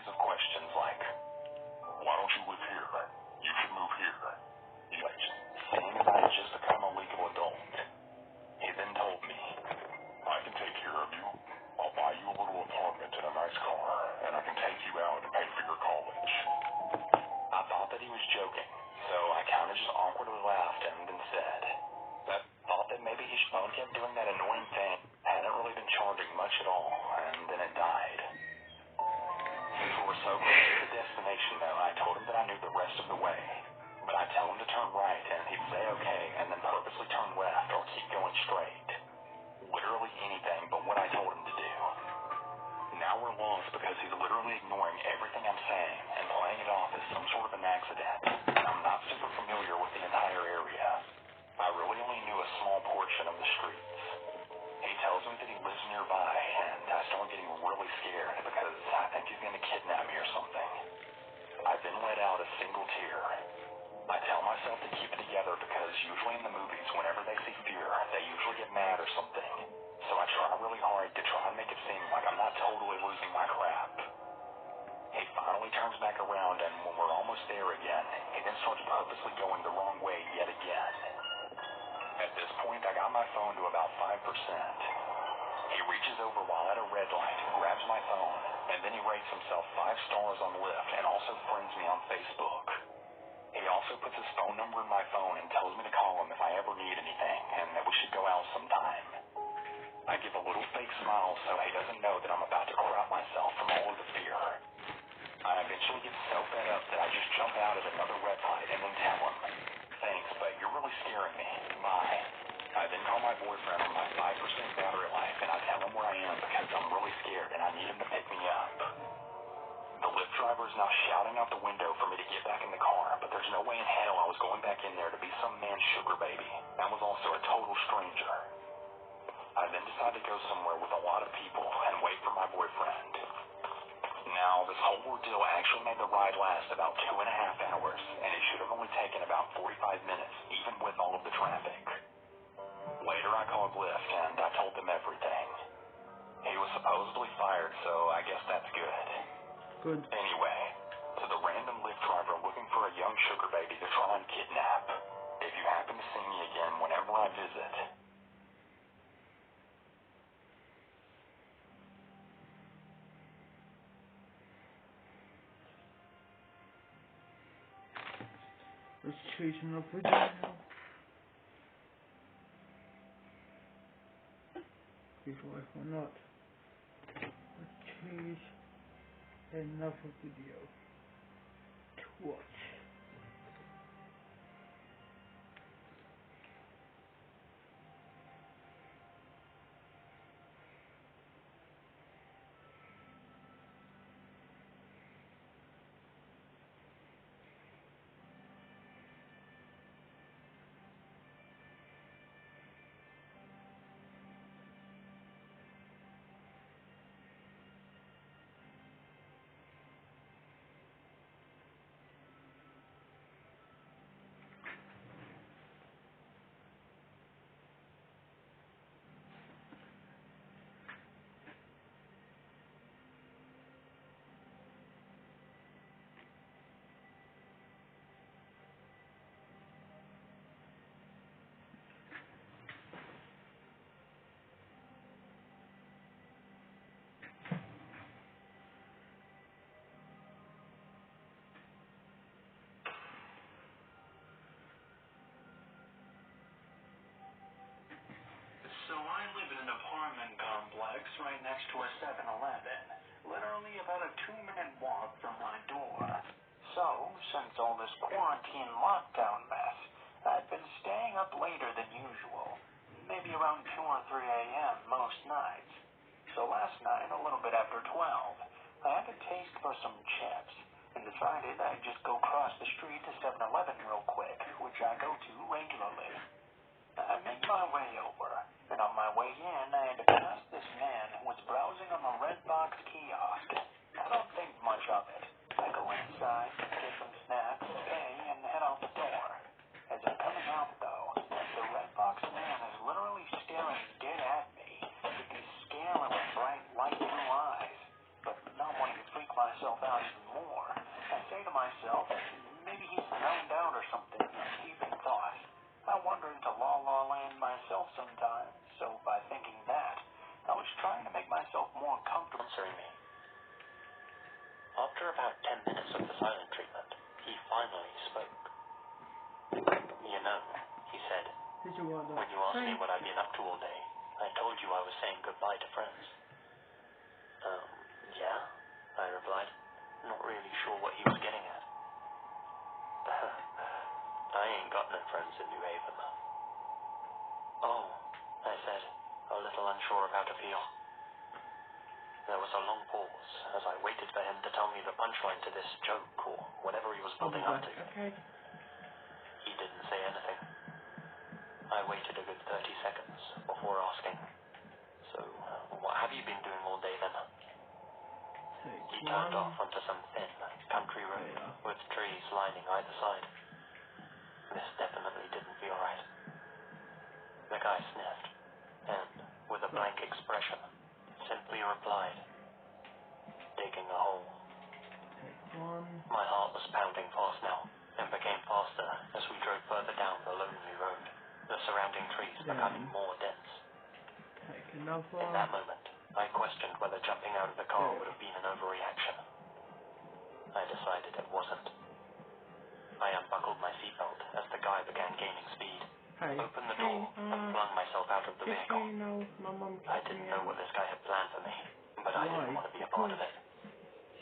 of questions like, why don't you live here? You should move here. Seeing as I had just become a legal adult, he then told me, I can take care of you. I'll buy you a little apartment and a nice car, and I can take you out and pay for your college. I thought that he was joking, so I kind of just awkwardly laughed and then said, I thought that maybe his phone kept doing that annoying thing, hadn't really been charging much at all, and then it died. Since we were so close to the destination, though, I told him that I knew the rest of the way. But I'd tell him to turn right, and he'd say okay, and then purposely turn left or keep going straight. Literally anything but what I told him to do. Now we're lost because he's literally ignoring everything I'm saying and playing it off as some sort of an accident. I'm not super familiar with the entire area. I really only knew a small portion of the streets. He tells me that he lives nearby, and I start getting really scared because I think he's going to kidnap me or something. I then let out a single tear. I tell myself to keep it together because usually in the movies, whenever they see fear, they usually get mad or something. So I try really hard to try and make it seem like I'm not totally losing my crap. He finally turns back around, and when we're almost there again, he then starts purposely going the wrong way yet again. At this point, I got my phone to about 5%. He reaches over while at a red light, grabs my phone, and then he rates himself 5 stars on Lyft and also friends me on Facebook. He also puts his phone number in my phone and tells me to call him if I ever need anything and that we should go out sometime. I give a little fake smile so he doesn't know that I'm about to crap myself from all of the fear. I eventually get so fed up that I just jump out at another red light and then tell him, thanks, but you're really scaring me. Bye. I then call my boyfriend on my 5% battery life and I tell him where I am because I'm really scared and I need him to pick me up. The Lyft driver is now shouting out the window for me to get back in the car, but there's no way in hell I was going back in there to be some man's sugar baby. That was also a total stranger. I then decide to go somewhere with a lot of people and wait for my boyfriend. Now, this whole ordeal actually made the ride last about 2.5 hours, and it should have only taken about 45 minutes, even with all of the traffic. Later, I called Lyft, and I told them everything. He was supposedly fired, so I guess that's good. Good. Anyway, to the random Lyft driver looking for a young sugar baby to try and kidnap, if you happen to see me again whenever I visit, Let's choose another video now. Before I forgot, let's choose another video to watch. So I live in an apartment complex right next to a 7-Eleven, literally about a 2-minute walk from my door. So, since all this quarantine lockdown mess, I've been staying up later than usual, maybe around 2 or 3 a.m. most nights. So last night, a little bit after 12, I had a taste for some chips and decided I'd just go cross the street to 7-Eleven real quick, which I go to regularly. I made my way over, and on my way in, I had to pass this man who was browsing on the red box kiosk. I don't think much of it. I go inside, get some snacks, pay, and head out the door. As I'm coming out, though, the red box man is literally staring dead at me with these scary, bright, light blue eyes, but not wanting to freak myself myself out even more. I say to myself, maybe he's zoned out or something, a sleeping thought. I wander into La La Land myself sometimes, so by thinking that, I was trying to make myself more comfortable answering me. After about 10 minutes of the silent treatment, he finally spoke. You know, he said, when you asked me what I'd been up to all day, I told you I was saying goodbye to friends. Yeah, I replied, not really sure what he was getting at. I ain't got no friends in New Haven. Oh, I said, a little unsure of how to feel. There was a long pause as I waited for him to tell me the punchline to this joke or whatever he was building up to. Okay. He didn't say anything. I waited a good 30 seconds before asking, so what have you been doing all day then? He turned off onto some thin country road with trees lining either side. This definitely didn't feel right. The guy sniffed, and, with a blank expression, simply replied, digging a hole. My heart was pounding fast now, and became faster as we drove further down the lonely road, the surrounding trees becoming more dense. In that moment, I questioned whether jumping out of the car would have been an overreaction. I decided it wasn't. I unbuckled my seatbelt as the guy began gaining speed, opened the door, and flung myself out of the vehicle. I didn't know what this guy had planned for me, but I didn't want to be a part of it.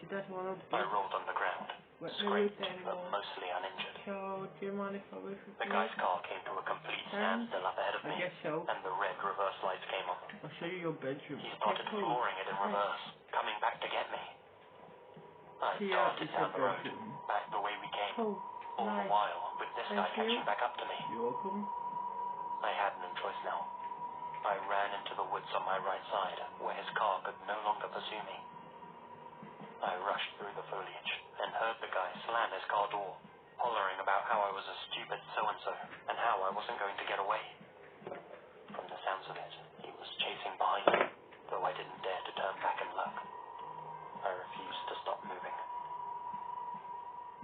I rolled on the ground, scraped, but mostly uninjured. The guy's car came to a complete standstill up ahead of me, and the red reverse lights came on. I'll show you your bedroom. He started flooring it in reverse, coming back to get me. I darted down the road, back the way we came, all the while with this guy catching back up to me. You're welcome. I had no choice now. I ran into the woods on my right side, where his car could no longer pursue me. I rushed through the foliage and heard the guy slam his car door, hollering about how I was a stupid so-and-so and how I wasn't going to get away. From the sounds of it, he was chasing behind me, though I didn't dare to turn back and look. I refused to stop moving.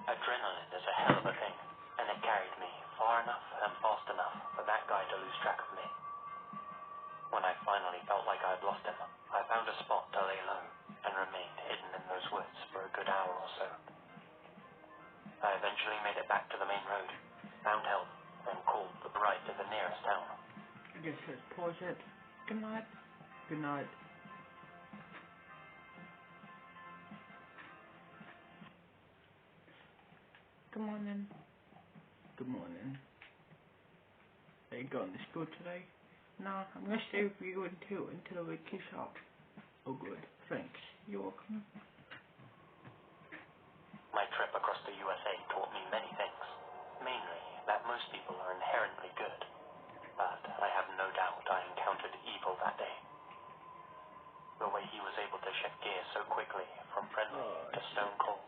Adrenaline is a hell of a thing, and it carried me far enough and fast enough for that guy to lose track of me. When I finally felt like I'd lost him, I found a spot to lay low and remained hidden in those woods for a good hour or so. I eventually made it back to the main road, found help, and called the ride to the nearest town. I guess let's pause it. Good night. Good night. Good morning. Good morning. Are you going to school today? No, I'm going to stay with you until the week is up. Oh good, thanks. You're welcome. My trip across the USA taught me many things. Mainly, that most people are inherently good. But I have no doubt I encountered evil that day. The way he was able to shift gears so quickly from friendly to stone cold.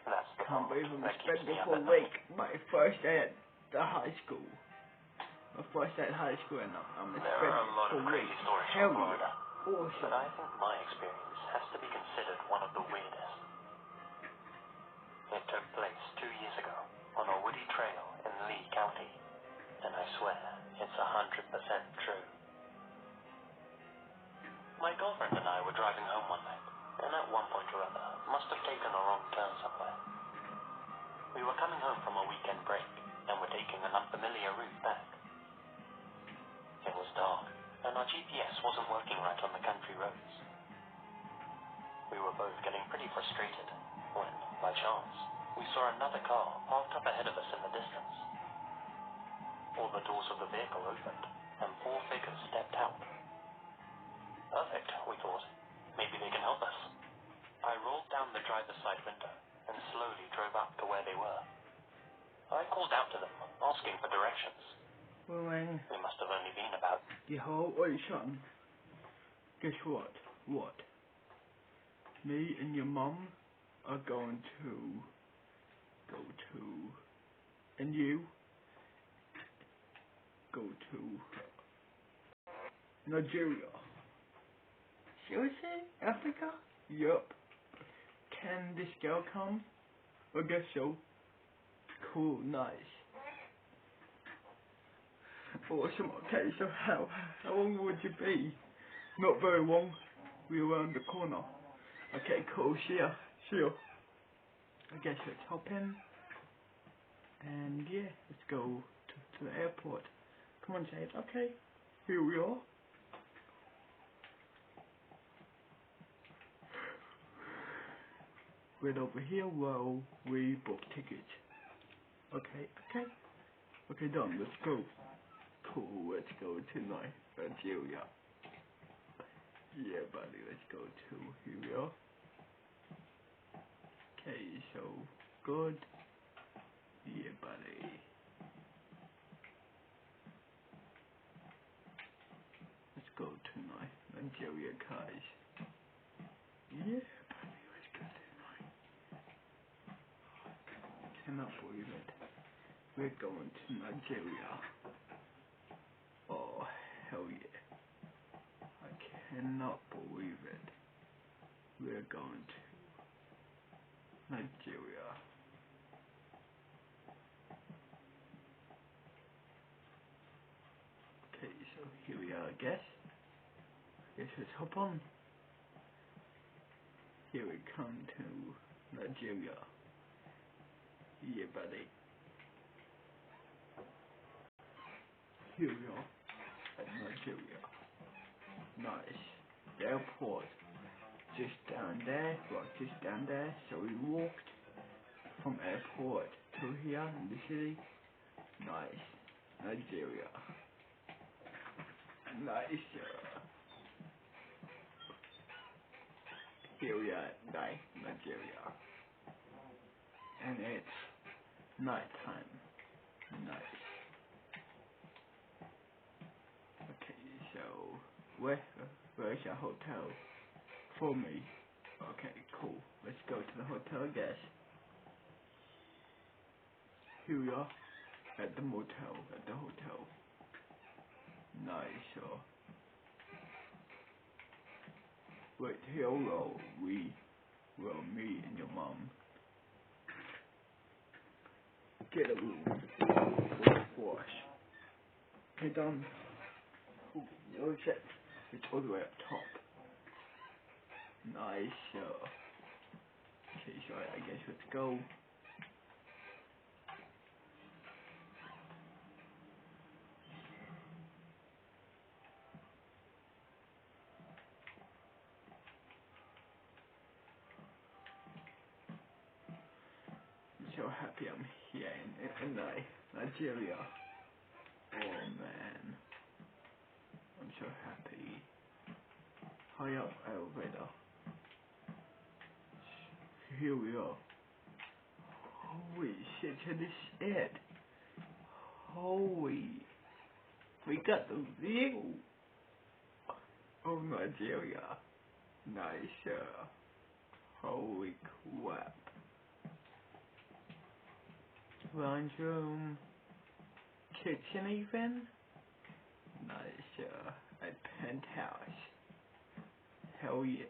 That's the Can't believe I'm that keeps me up for at a week. My first day at the high school. My first day at high school, and I'm There are a lot of crazy stories from Florida, awesome. but I think my experience has to be considered one of the weirdest. It took place 2 years ago on a woody trail in Lee County, and I swear it's 100% true. My girlfriend and I were driving home one night, and at one point or other must have taken a wrong turn somewhere. We were coming home from a weekend break, and were taking an unfamiliar route back. It was dark, and our GPS wasn't working right on the country roads. We were both getting pretty frustrated when, by chance, we saw another car parked up ahead of us in the distance. All the doors of the vehicle opened, and 4 figures stepped out. Perfect, we thought. Maybe they can help us. I rolled down the driver's side window and slowly drove up to where they were. I called out to them, asking for directions. They must have only been about... Yo, wait, son. Guess what? What? Me and your mum are going to go to... And you? Go to... Nigeria. Seriously? Africa? Yup. can this girl come? I guess so. Cool, nice. Awesome, okay, so how long would you be? Not very long. We're around the corner. Okay, cool, see ya. I guess let's hop in. And yeah, let's go to the airport. Come on, Jade. Okay, here we are. Right over here, well, we book tickets. Okay, done, let's go. Cool, let's go to Nigeria. Yeah, buddy, let's go to here we are. Okay, so good. Yeah, buddy. Let's go to Nigeria, guys. Yeah, buddy, let's go to Nigeria. Cannot believe it. We're going to Nigeria. Oh, hell yeah. I cannot believe it. We're going to Nigeria. Okay, so here we are, I guess. Let's hop on. Here we come to Nigeria. Yeah, buddy. Here we are at Nigeria. Nice. The airport. Just down there. Well, just down there. So we walked from airport to here in the city. Nice. Nigeria. Nice. Here we are at Nigeria. And it's nighttime. Nice. Okay, so where's your hotel for me? Okay, cool. Let's go to the hotel, I guess. Here we are at the motel, at the hotel. Nice. Wait, here me and your mom get a room for us. Okay, done. No check. It's all the way up top. Nice. Okay, so I guess let's go. I'm so happy I'm here in Nigeria. Oh man, I'm so happy. High up elevator. Here we are. Holy shit, this is it. Holy, we got the view of Nigeria. Nice. Holy crap. Lounge room, kitchen even. Nice. A penthouse. Hell yeah.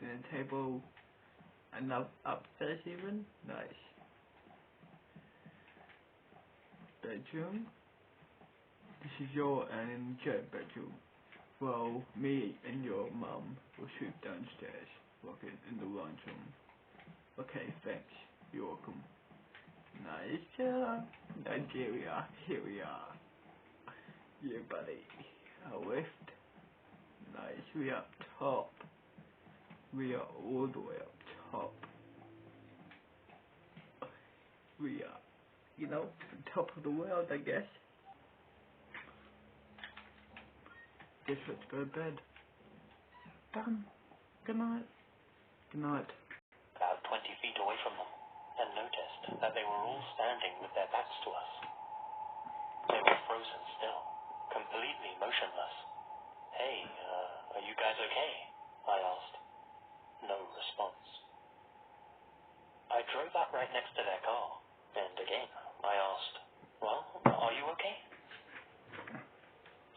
Dinner table. And upstairs even. Nice. Bedroom. This is your and Joe's bedroom. Well, me and your mum will sleep downstairs, walking in the lounge room. Okay, thanks. You're welcome. Nice. Nigeria. Here we are. Yeah, buddy. A lift. Nice. We up top. We are all the way up top. We are, the top of the world, I guess. Guess let's go to bed. Done. Good night. Good night. About 20 feet away from them, and noticed that they were all standing with their backs to us. They were frozen still, completely motionless. Hey, are you guys okay? I asked. No response. I drove up right next to their car, and again, I asked, well, are you okay?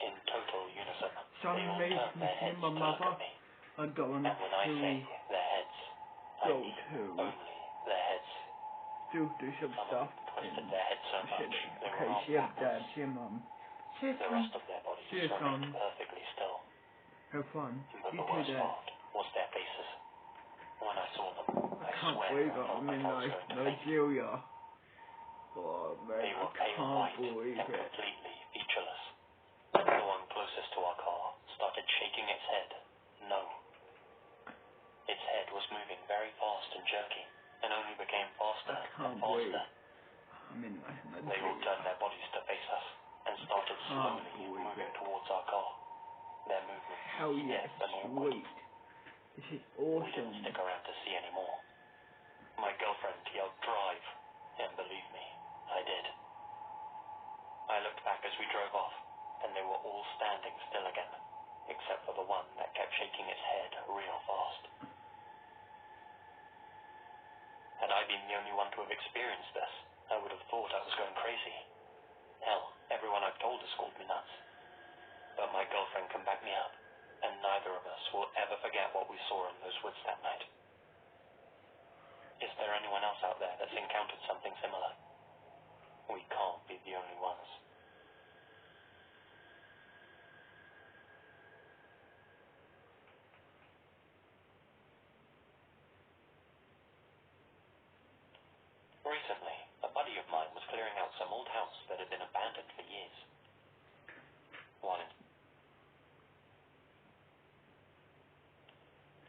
In total unison, they all turned their heads to look at me. I'm going And when I say their heads, I beside go me, to only their heads. do some Some of stuff them twisted and their heads so much shit. they Okay, were armed see your dad, backwards. see your mum. See your The son. rest of their bodies See your remained son. perfectly still. Have fun. But You the too, worst Dad. part was their faces. When I saw them, I I can't swear believe I it. felt I'm like in I was going to faint. Nigeria. Oh man, They I were pale can't white believe and it. completely featureless. The one closest to our car started shaking its head. No. Its head was moving very fast and jerky, and only became faster I and can't believe faster. I'm in They all turned their bodies to face us and started slowly moving towards our car. Their movements Hell yes, stiff and awkward. sweet. This is We didn't awesome. stick around to see any more. My girlfriend yelled, "Drive," and believe me, I did. I looked back as we drove off, and they were all standing still again, except for the one that kept shaking its head real fast. Had I been the only one to have experienced this, I would have thought I was going crazy. Hell, everyone I've told has called me nuts. But my girlfriend can back me up, and neither of us will ever forget what we saw in those woods that night. Is there anyone else out there that's encountered something similar? We can't be the only ones. Recently, a buddy of mine was clearing out some old house that had been abandoned for years.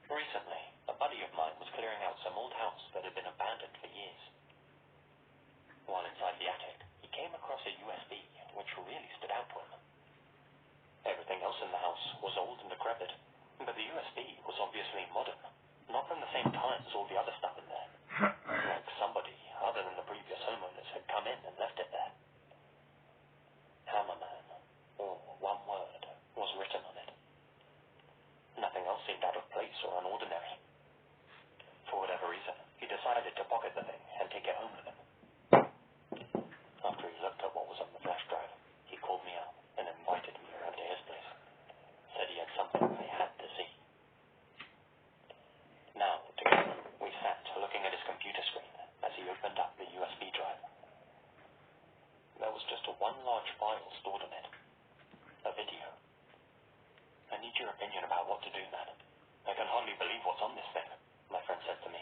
Recently, a buddy of mine was clearing out some old house that had been abandoned for years. While inside the attic, he came across a USB, which really stood out to him. Everything else in the house was old and decrepit, but the USB was obviously modern, not from the same time as all the other stuff in there. Like somebody, other than the previous homeowners, had come in and left it there. Hammerman, or one word, was written on it. Nothing else seemed out of place or unordinary. For whatever reason, he decided to pocket the thing and take it home with him. After he looked at what was on the flash drive, he called me out and invited me around to his place. Said he had something I had to see. Now, together, we sat looking at his computer screen as he opened up the USB drive. There was just one large file stored on it. A video. I need your opinion about what to do, man. I can hardly believe what's on this thing, my friend said to me.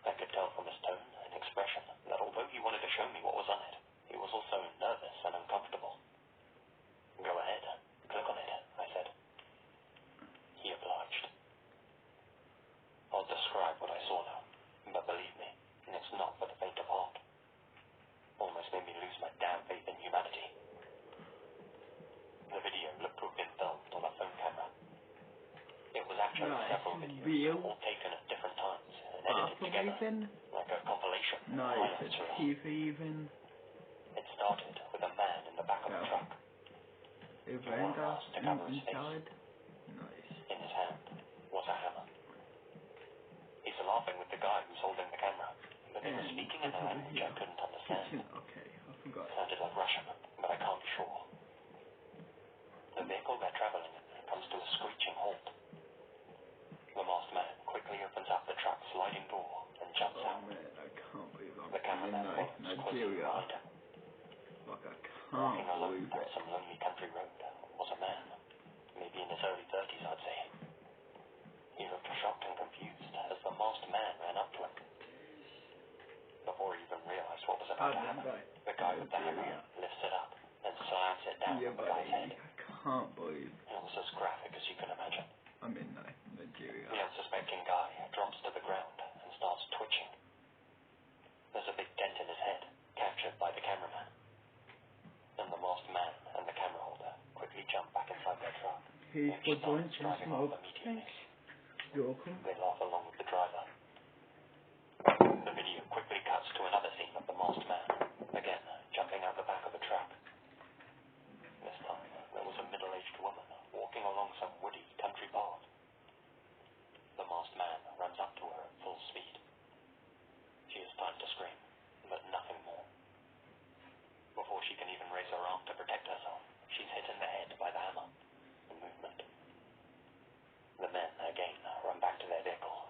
I could tell from his tone and expression that although he wanted to show me what was on it, he was also nervous and uncomfortable. Go ahead, click on it, I said. He obliged. I'll describe what I saw now, but believe me, it's not for the faint of heart. Almost made me lose my damn faith in humanity. The video looked to have been filmed on a phone camera. It was actually several videos, all taken at different times and edited together, like a compilation of highlights reel. It started with a man in the back of a truck. He wore a mask to cover his face. In his hand was a hammer. He's laughing with the guy who's holding the camera, but he was speaking in a language I couldn't understand. Sounded like Russian, but I can't be sure. The vehicle they're traveling in comes to a screeching halt. The masked man quickly opens up the truck's sliding door and jumps out. The cameraman follows closely behind him. Walking alone down some lonely country road was a man, maybe in his early 30s, I'd say. He looked shocked and confused as the masked man ran up to him. Before he even realized what was about to happen, the guy with the hammer lifts it up and slams it down on the guy's head. It was as graphic as you can imagine. The unsuspecting guy drops to the ground and starts twitching. There's a big dent in his head, captured by the cameraman. And the masked man and the camera holder quickly jump back inside their truck, which starts driving off immediately. They laugh along with the driver. The video quickly cuts to another scene of the masked man, again jumping out the back of a truck. This time, there was a middle-aged woman walking along some woody country path. The masked man runs up to her at full speed. She is starting to scream, but nothing more. Before she can even raise her arm to protect herself, she's hit in the head by the hammer. The movement. The men, again, run back to their vehicle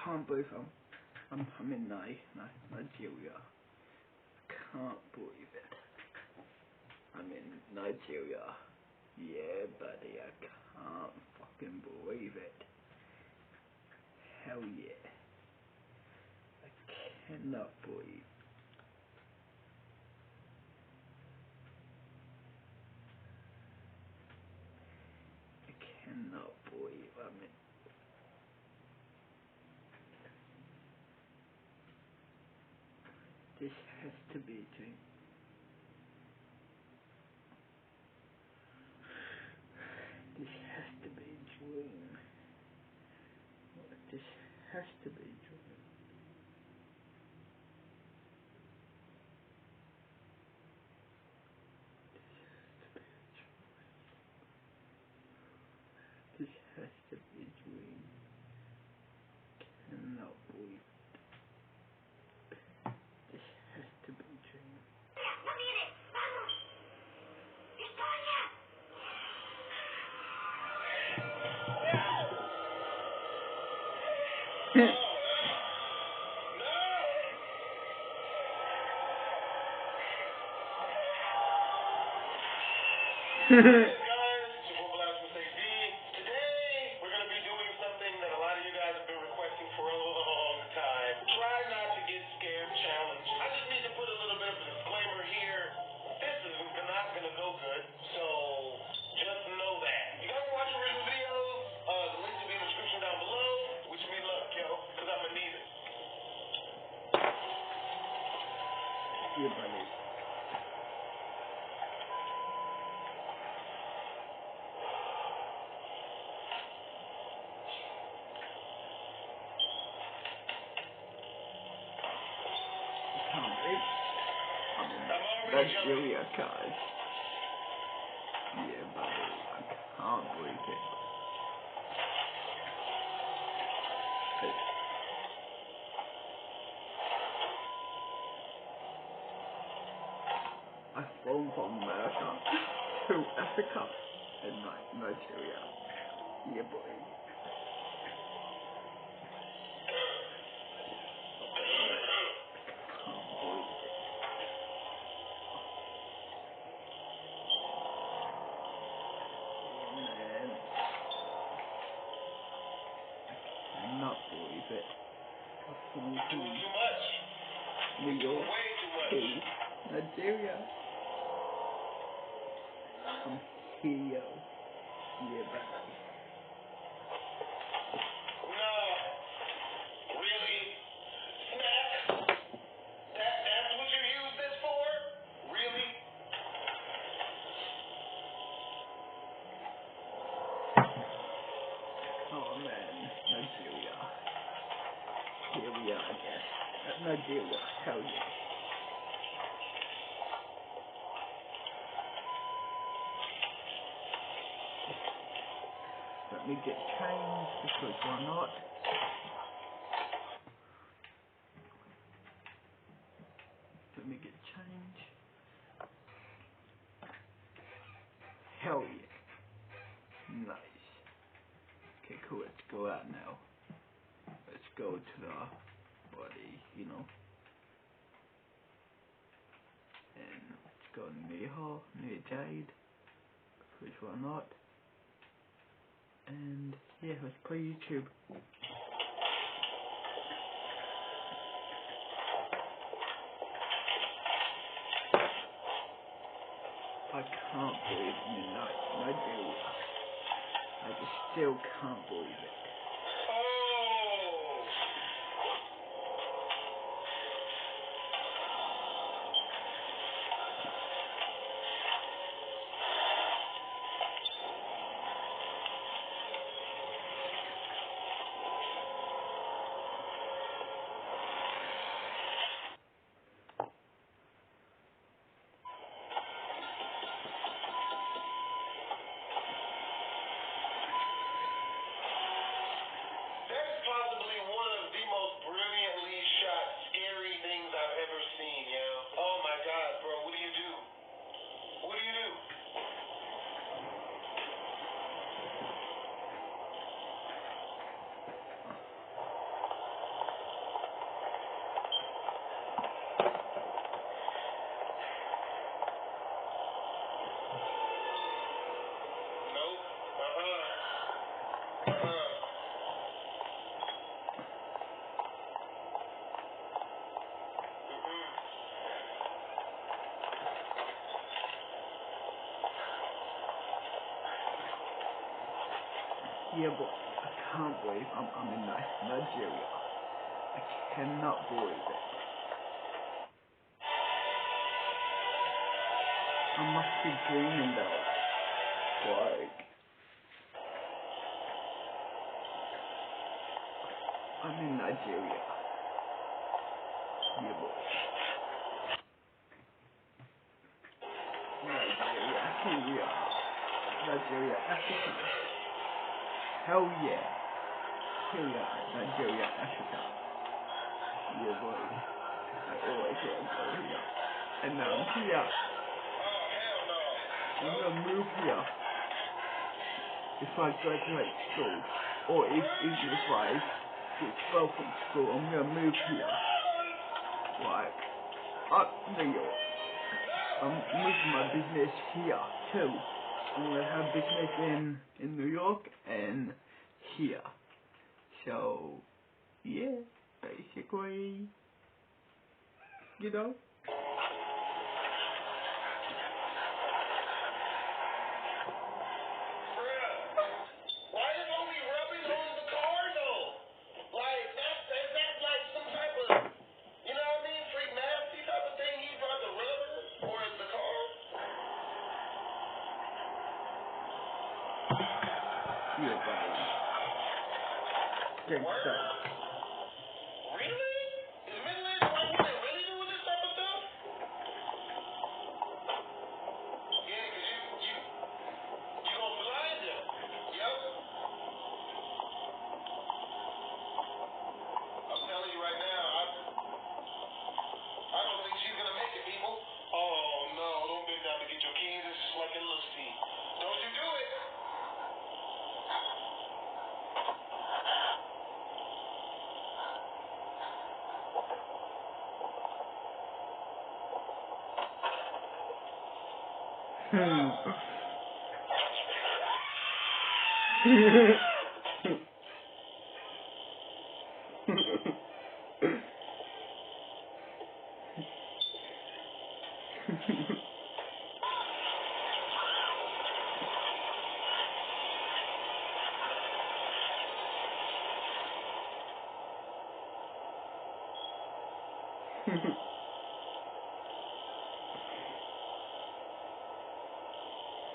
can't believe I'm in Nigeria. Can't believe it. I'm in Nigeria. Yeah, buddy, I can't fucking believe it. Hell yeah. I cannot believe. I cannot believe I'm in. This has to be a dream. This has to be a dream. This has to be a dream. This has to be a dream. Cannot believe it. This has to be a dream. Yeah, buddy. Nigeria, guys. Yeah, buddy. I can't believe it. I've flown from America to Africa and Nigeria. Yeah, boy. Not believe it. Too much. New York, City, Nigeria. I'm here. Yeah, buddy. No. Really? Snack? That's what you use this for? Really? Oh man, Nigeria. Here we are, I guess. Nigeria, hell yeah. Let me get changed because why not? Let me get changed. Hell yeah. Nice. Okay, cool. Let's go out now. Let's go to the body, you know. And let's go near her, near Jade. Which why not? And yeah, let's play YouTube. I can't believe I'm in Nigeria. I just still can't believe it. Yeah, but I can't believe I'm in Nigeria. I cannot believe it. I must be dreaming though. Like, I'm in Nigeria. Yeah, boy. Nigeria, here we are. Nigeria, Africa. Hell yeah. Here we are, Nigeria, Africa. Yeah, boy. I always want to go here. And now I'm here. I'm gonna move here. If I graduate school, or even if I get expelled from school, I'm gonna move here. Like, up New York. I'm moving my business here too. I'm gonna have business in New York and here. So, yeah, basically, you know. Yeah, buddy. Gangster. Really? Is Midland the one who really doing this type of stuff? Yeah, because you gonna blind them. Yep. I'm telling you right now, I don't think she's gonna make it, people. Oh no, don't bend down to get your keys. It's just like in Lucy. Don't you do it.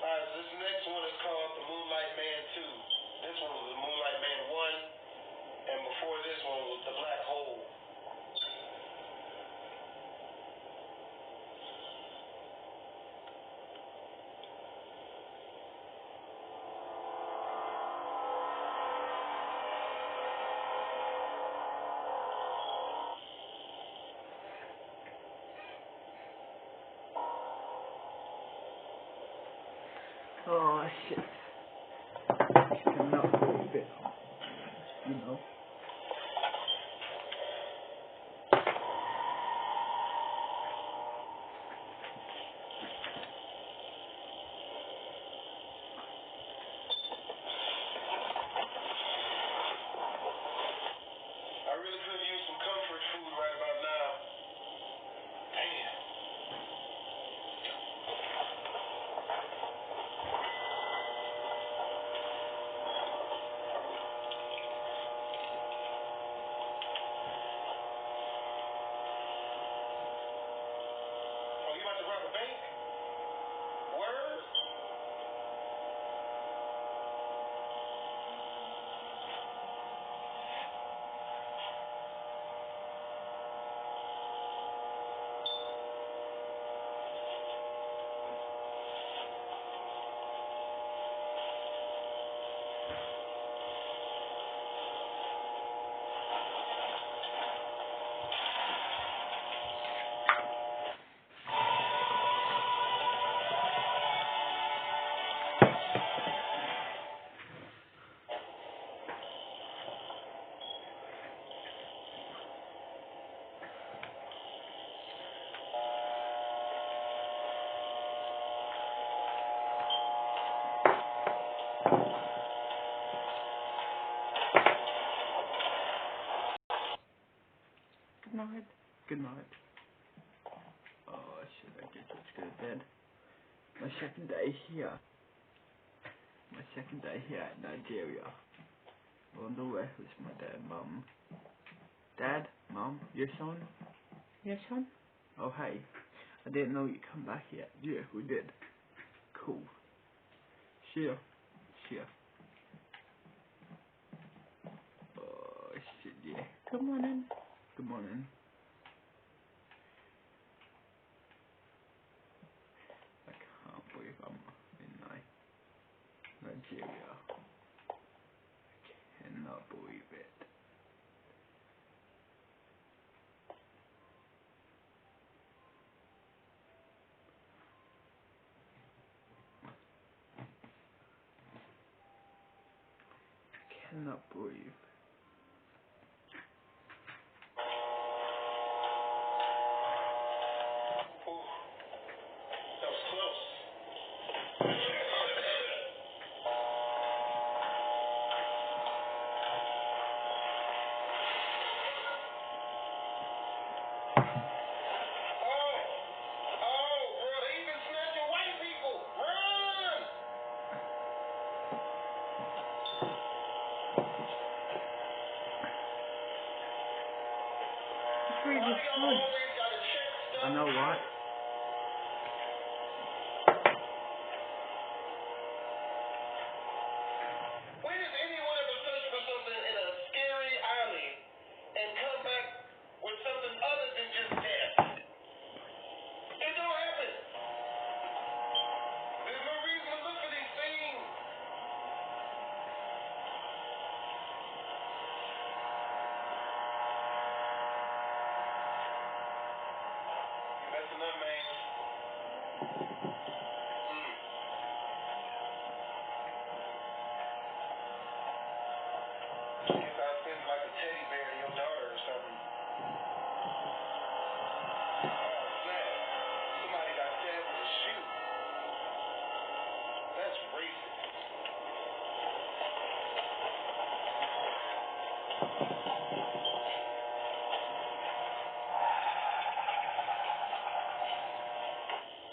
Alright, so this next one is called The Moonlight Man 2. This one was The Moonlight Man 1, and before this one was The Black Hole. Oh shit. I cannot believe it. You know. I really could use some comfort food right about now. Damn. Oh, you about to rob a bank? Word? Good night. Good night. Oh shit, I guess let's go to bed. My second day here. My second day here at Nigeria. On the way with my dad, mum. Dad, mum, your son? Your son? Oh hey, I didn't know you come back yet. Yeah, we did. Cool. See ya. See ya. Oh shit, yeah. Good morning. Good morning. I can't believe I'm in Nigeria. I cannot believe it. I cannot believe. That was close. It's really fun. I know what? When has anyone ever searched for something in a scary alley and come back with something other than just death? It don't happen. There's no reason to look for these things. You're messing up, man. Guess I'll spend like a teddy bear to your daughter or something. Oh, snap. Somebody got stabbed with a shoe. That's racist.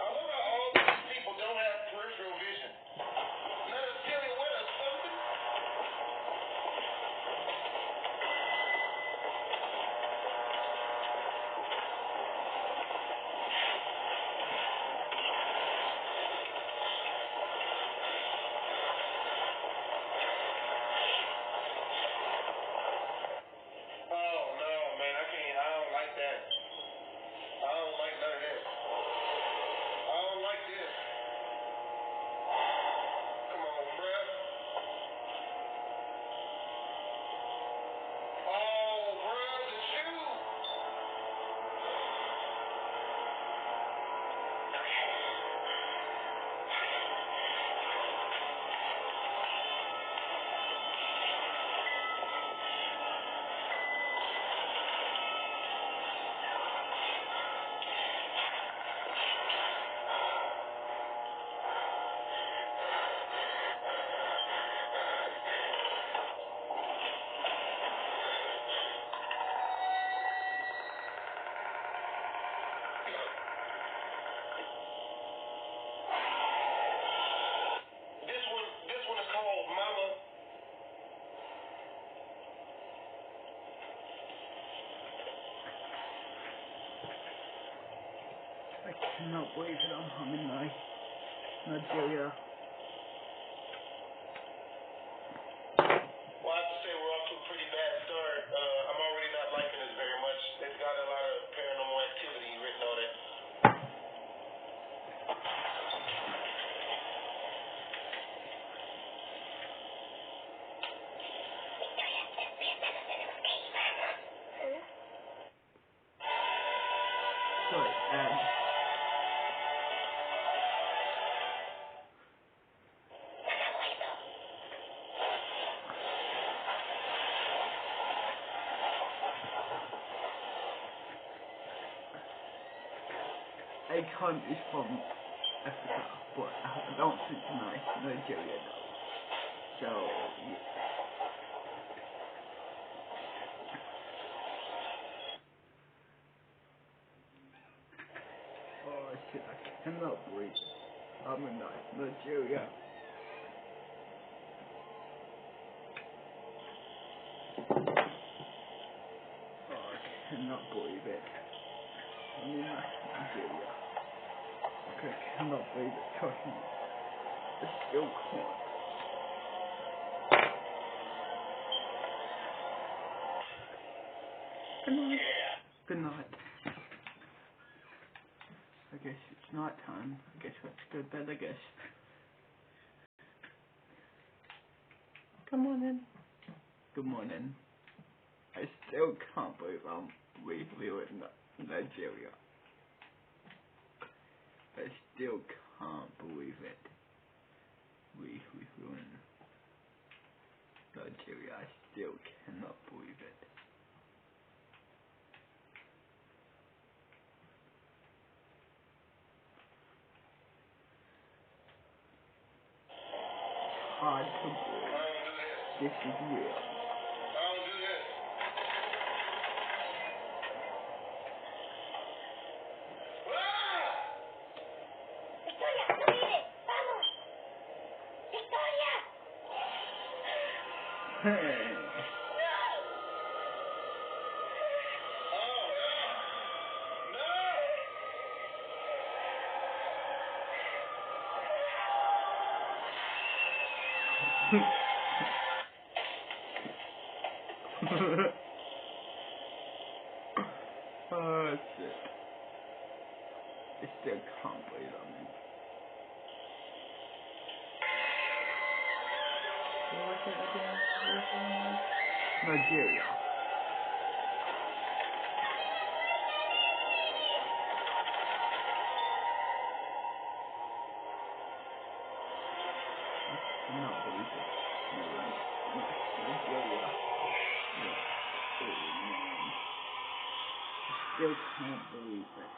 I love how all these people don't have peripheral vision. Not a silhouette or something. Oh no, man, I can't. I don't like that. I don't like none of this. I don't like this. Come on, bruh. Oh, bruh, the shoe. This one is called Mama. I cannot believe it. I'm in Nigeria. Well, I have to say we're off to a pretty bad start. I'm already not liking this very much. It's got a lot of paranormal activity written on it. Sorry, Akon is from Africa, but I don't think Nigeria though. So, yeah. Oh shit, I cannot believe it. I'm in Nigeria. cannot believe it. I'm in Nigeria. I cannot believe it. Trust me. I still can't. Good night. Good night. I guess it's night time. I guess let's go to bed, I guess. Come on in. Good morning. I still can't believe I'm in Nigeria. I still can't believe it. We were in Nigeria. I still cannot believe it. Hard to believe. This is real. Hey. Oh shit. I still can't believe I'm in. What was it again? Nigeria. I cannot believe it. Nigeria. Oh man. I still can't believe it.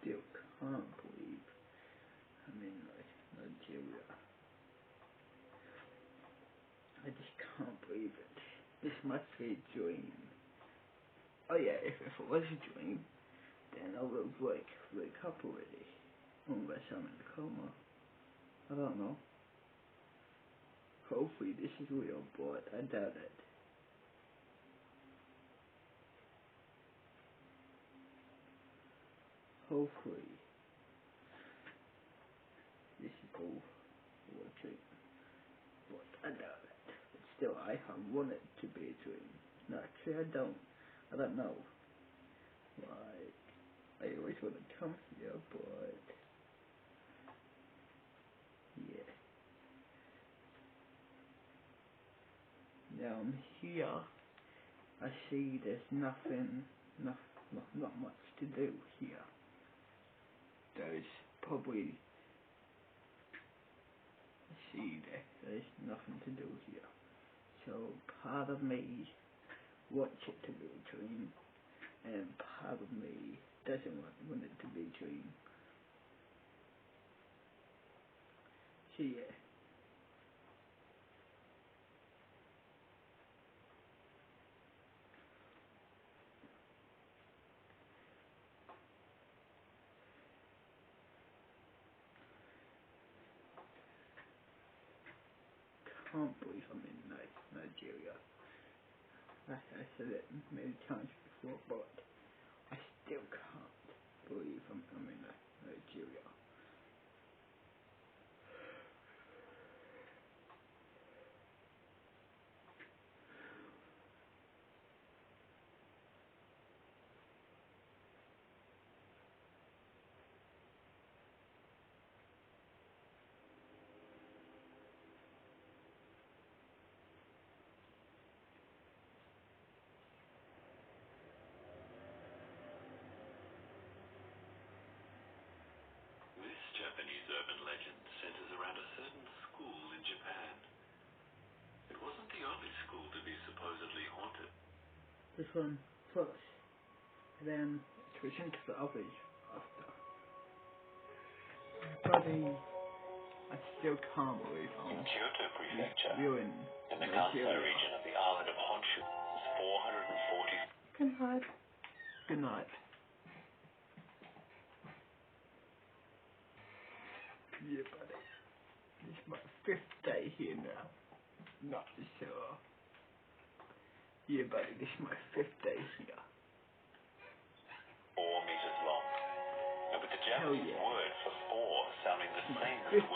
Still can't believe I'm in Nigeria. I just can't believe it. This must be a dream. Oh yeah, if it was a dream, then I would wake up already. Unless I'm in a coma. I don't know. Hopefully this is real, but I doubt it. Hopefully this is all a dream, but I doubt it. But still, I want it to be a dream. No, actually, I don't know. Like, I always want to come here, but yeah. Now I'm here. I see there's not much to do here. There's probably, there's nothing to do here. So part of me wants it to be a dream, and part of me doesn't want it to be a dream. So yeah. Can't believe I'm in Nigeria. I said it many times before, but I still can't believe I'm in Nigeria. Japanese urban legend centers around a certain school in Japan. It wasn't the only school to be supposedly haunted. This one first, and then switch into the others after. Buddy, I still can't believe In Kyoto Prefecture, in in the Kansai region of the island of Honshu, is 440. Good night. Good night. Yeah, buddy. This is my 5th day here now. Not sure. Yeah, buddy, this is my 5th day here. 4 meters long. And with the Japanese word for 4 sounding the same as the word